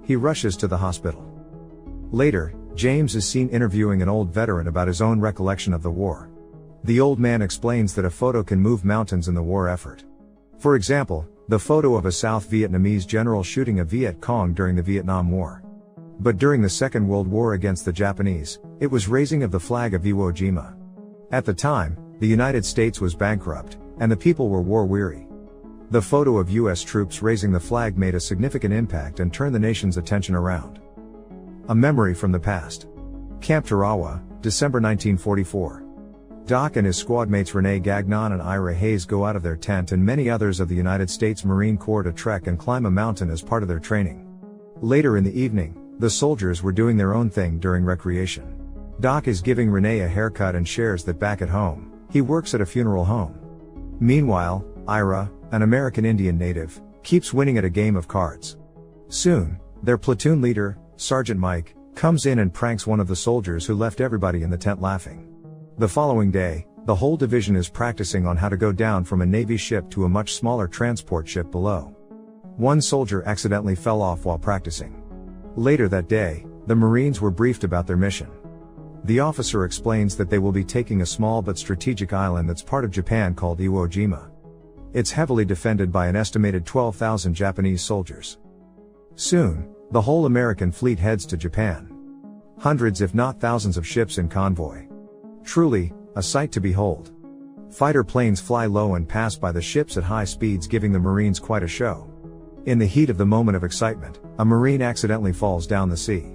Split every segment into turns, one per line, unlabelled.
he rushes to the hospital. Later, James is seen interviewing an old veteran about his own recollection of the war. The old man explains that a photo can move mountains in the war effort. For example, the photo of a South Vietnamese general shooting a Viet Cong during the Vietnam War. But during the Second World War against the Japanese, it was raising of the flag of Iwo Jima. At the time, the United States was bankrupt, and the people were war-weary. The photo of U.S. troops raising the flag made a significant impact and turned the nation's attention around. A memory from the past. Camp Tarawa, December 1944. Doc and his squad mates Rene Gagnon and Ira Hayes go out of their tent and many others of the United States Marine Corps to trek and climb a mountain as part of their training. Later in the evening, the soldiers were doing their own thing during recreation. Doc is giving Rene a haircut and shares that back at home, he works at a funeral home. Meanwhile, Ira, an American Indian native, keeps winning at a game of cards. Soon, their platoon leader, Sergeant Mike, comes in and pranks one of the soldiers who left everybody in the tent laughing. The following day, the whole division is practicing on how to go down from a Navy ship to a much smaller transport ship below. One soldier accidentally fell off while practicing. Later that day, the Marines were briefed about their mission. The officer explains that they will be taking a small but strategic island that's part of Japan called Iwo Jima. It's heavily defended by an estimated 12,000 Japanese soldiers. Soon, the whole American fleet heads to Japan. Hundreds if not thousands of ships in convoy. Truly, a sight to behold. Fighter planes fly low and pass by the ships at high speeds, giving the Marines quite a show. In the heat of the moment of excitement, a Marine accidentally falls down the sea.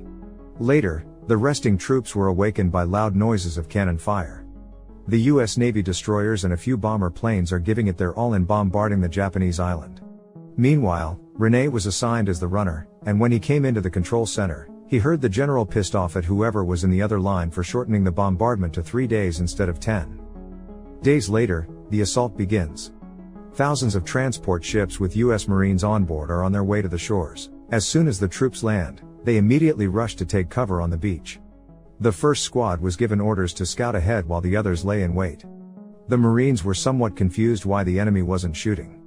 Later, the resting troops were awakened by loud noises of cannon fire. The U.S. Navy destroyers and a few bomber planes are giving it their all in bombarding the Japanese island. Meanwhile, Rene was assigned as the runner, and when he came into the control center, he heard the general pissed off at whoever was in the other line for shortening the bombardment to 3 days instead of 10. Days later, the assault begins. Thousands of transport ships with U.S. Marines on board are on their way to the shores. As soon as the troops land, they immediately rush to take cover on the beach. The first squad was given orders to scout ahead while the others lay in wait. The Marines were somewhat confused why the enemy wasn't shooting.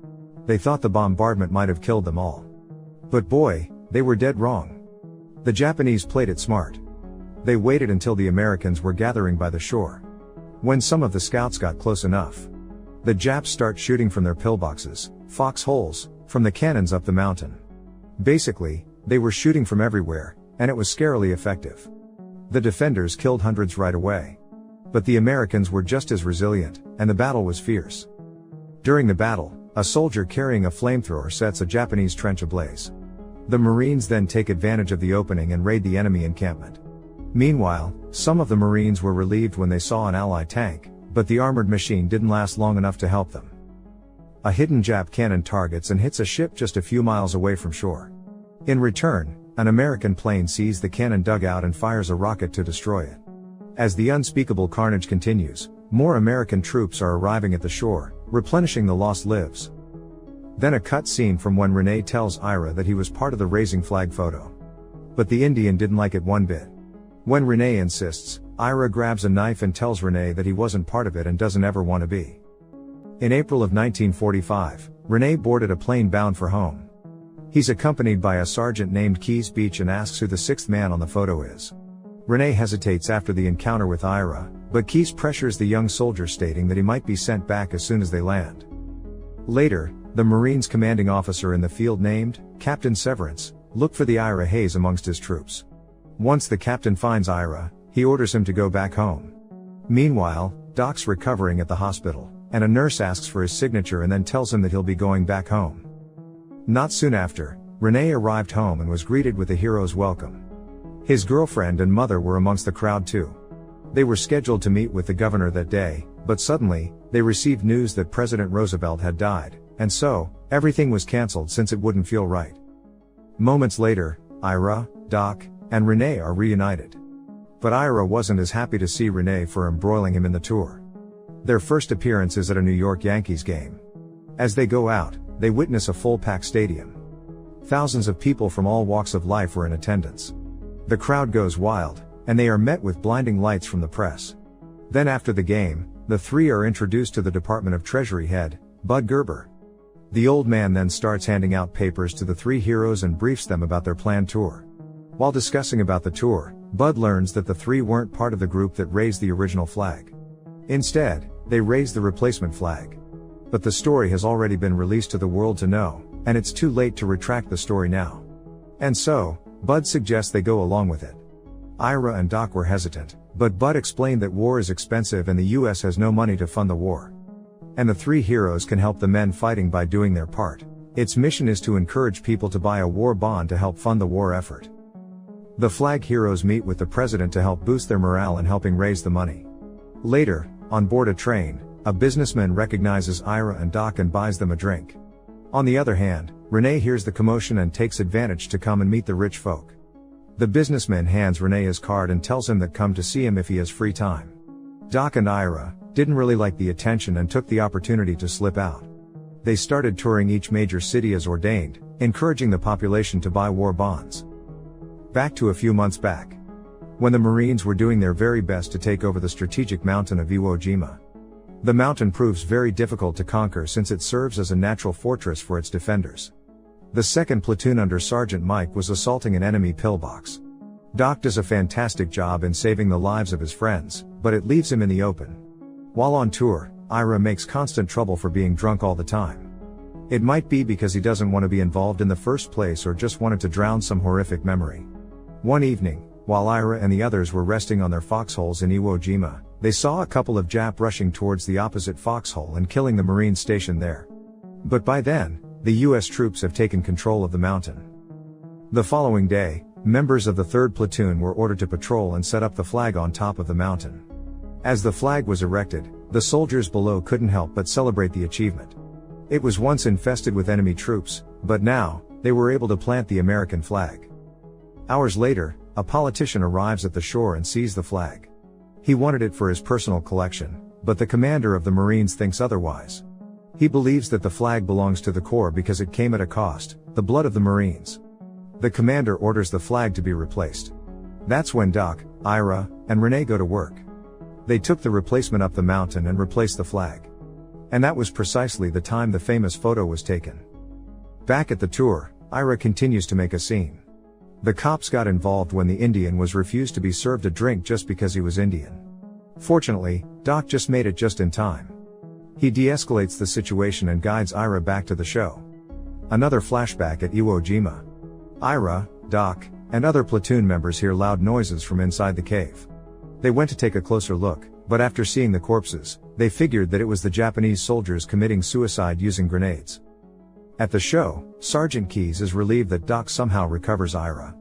They thought the bombardment might have killed them all. But boy, they were dead wrong. The Japanese played it smart. They waited until the Americans were gathering by the shore. When some of the scouts got close enough, the Japs start shooting from their pillboxes, foxholes, from the cannons up the mountain. Basically, they were shooting from everywhere, and it was scarily effective. The defenders killed hundreds right away. But the Americans were just as resilient, and the battle was fierce. During the battle, a soldier carrying a flamethrower sets a Japanese trench ablaze. The Marines then take advantage of the opening and raid the enemy encampment. Meanwhile, some of the Marines were relieved when they saw an Allied tank, but the armored machine didn't last long enough to help them. A hidden Jap cannon targets and hits a ship just a few miles away from shore. In return, an American plane sees the cannon dugout and fires a rocket to destroy it. As the unspeakable carnage continues, more American troops are arriving at the shore, replenishing the lost lives. Then a cut scene from when Rene tells Ira that he was part of the raising flag photo. But the Indian didn't like it one bit. When Rene insists, Ira grabs a knife and tells Rene that he wasn't part of it and doesn't ever want to be. In April of 1945, Rene boarded a plane bound for home. He's accompanied by a sergeant named Keys Beach and asks who the sixth man on the photo is. Rene hesitates after the encounter with Ira, but Keys pressures the young soldier, stating that he might be sent back as soon as they land. Later, the Marines' commanding officer in the field, named Captain Severance, looked for the Ira Hayes amongst his troops. Once the captain finds Ira, he orders him to go back home. Meanwhile, Doc's recovering at the hospital, and a nurse asks for his signature and then tells him that he'll be going back home. Not soon after, Rene arrived home and was greeted with a hero's welcome. His girlfriend and mother were amongst the crowd too. They were scheduled to meet with the governor that day, but suddenly, they received news that President Roosevelt had died, and so, everything was cancelled since it wouldn't feel right. Moments later, Ira, Doc, and Rene are reunited. But Ira wasn't as happy to see Rene for embroiling him in the tour. Their first appearance is at a New York Yankees game. As they go out, they witness a full-packed stadium. Thousands of people from all walks of life were in attendance. The crowd goes wild, and they are met with blinding lights from the press. Then after the game, the three are introduced to the Department of Treasury head, Bud Gerber. The old man then starts handing out papers to the three heroes and briefs them about their planned tour. While discussing about the tour, Bud learns that the three weren't part of the group that raised the original flag. Instead, they raised the replacement flag. But the story has already been released to the world to know, and it's too late to retract the story now. And so, Bud suggests they go along with it. Ira and Doc were hesitant, but Bud explained that war is expensive and the US has no money to fund the war. And the three heroes can help the men fighting by doing their part. Its mission is to encourage people to buy a war bond to help fund the war effort. The flag heroes meet with the president to help boost their morale in helping raise the money. Later, on board a train, a businessman recognizes Ira and Doc and buys them a drink. On the other hand, Renee hears the commotion and takes advantage to come and meet the rich folk. The businessman hands Renee his card and tells him that come to see him if he has free time. Doc and Ira didn't really like the attention and took the opportunity to slip out. They started touring each major city as ordained, encouraging the population to buy war bonds. Back to a few months back, when the Marines were doing their very best to take over the strategic mountain of Iwo Jima. The mountain proves very difficult to conquer since it serves as a natural fortress for its defenders. The 2nd platoon under Sergeant Mike was assaulting an enemy pillbox. Doc does a fantastic job in saving the lives of his friends, but it leaves him in the open. While on tour, Ira makes constant trouble for being drunk all the time. It might be because he doesn't want to be involved in the first place or just wanted to drown some horrific memory. One evening, while Ira and the others were resting on their foxholes in Iwo Jima, they saw a couple of Jap rushing towards the opposite foxhole and killing the Marines stationed there. But by then, the US troops have taken control of the mountain. The following day, members of the 3rd platoon were ordered to patrol and set up the flag on top of the mountain. As the flag was erected, the soldiers below couldn't help but celebrate the achievement. It was once infested with enemy troops, but now, they were able to plant the American flag. Hours later, a politician arrives at the shore and sees the flag. He wanted it for his personal collection, but the commander of the Marines thinks otherwise. He believes that the flag belongs to the Corps because it came at a cost, the blood of the Marines. The commander orders the flag to be replaced. That's when Doc, Ira, and Renee go to work. They took the replacement up the mountain and replaced the flag. And that was precisely the time the famous photo was taken. Back at the tour, Ira continues to make a scene. The cops got involved when the Indian was refused to be served a drink just because he was Indian. Fortunately, Doc just made it just in time. He de-escalates the situation and guides Ira back to the show. Another flashback at Iwo Jima. Ira, Doc, and other platoon members hear loud noises from inside the cave. They went to take a closer look, but after seeing the corpses, they figured that it was the Japanese soldiers committing suicide using grenades. At the show, Sergeant Keyes is relieved that Doc somehow recovers Ira.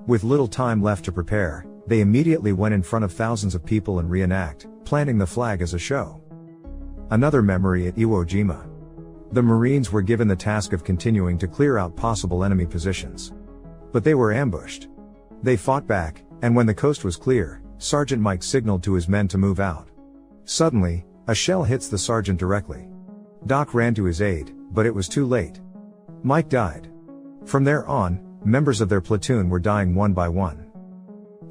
With little time left to prepare, they immediately went in front of thousands of people and reenact, planting the flag as a show. Another memory at Iwo Jima. The Marines were given the task of continuing to clear out possible enemy positions. But they were ambushed. They fought back, and when the coast was clear, Sergeant Mike signaled to his men to move out. Suddenly, a shell hits the sergeant directly. Doc ran to his aid, but it was too late. Mike died. From there on, members of their platoon were dying one by one.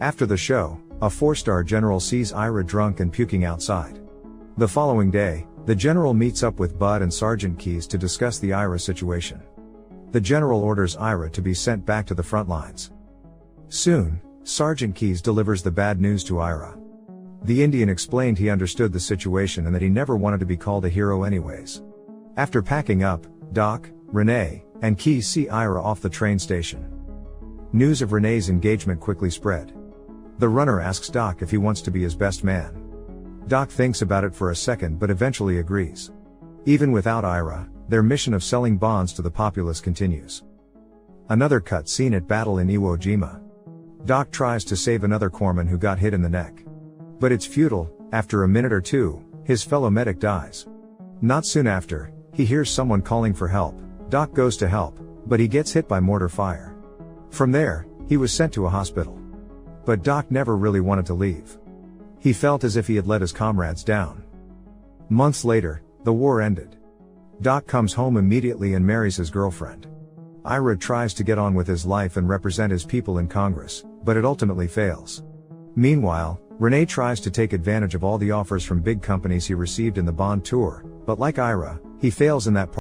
After the show, a 4-star general sees Ira drunk and puking outside. The following day, the general meets up with Bud and Sergeant Keyes to discuss the Ira situation. The general orders Ira to be sent back to the front lines. Soon, Sergeant Keyes delivers the bad news to Ira. The Indian explained he understood the situation and that he never wanted to be called a hero anyways. After packing up, Doc, Renee, and Keyes see Ira off the train station. News of Renee's engagement quickly spread. The runner asks Doc if he wants to be his best man. Doc thinks about it for a second but eventually agrees. Even without Ira, their mission of selling bonds to the populace continues. Another cut scene at battle in Iwo Jima. Doc tries to save another corpsman who got hit in the neck. But it's futile. After a minute or two, his fellow medic dies. Not soon after, he hears someone calling for help. Doc goes to help, but he gets hit by mortar fire. From there, he was sent to a hospital. But Doc never really wanted to leave. He felt as if he had let his comrades down. Months later, the war ended. Doc comes home immediately and marries his girlfriend. Ira tries to get on with his life and represent his people in Congress, but it ultimately fails. Meanwhile, Renee tries to take advantage of all the offers from big companies he received in the Bond tour, but like Ira, he fails in that part.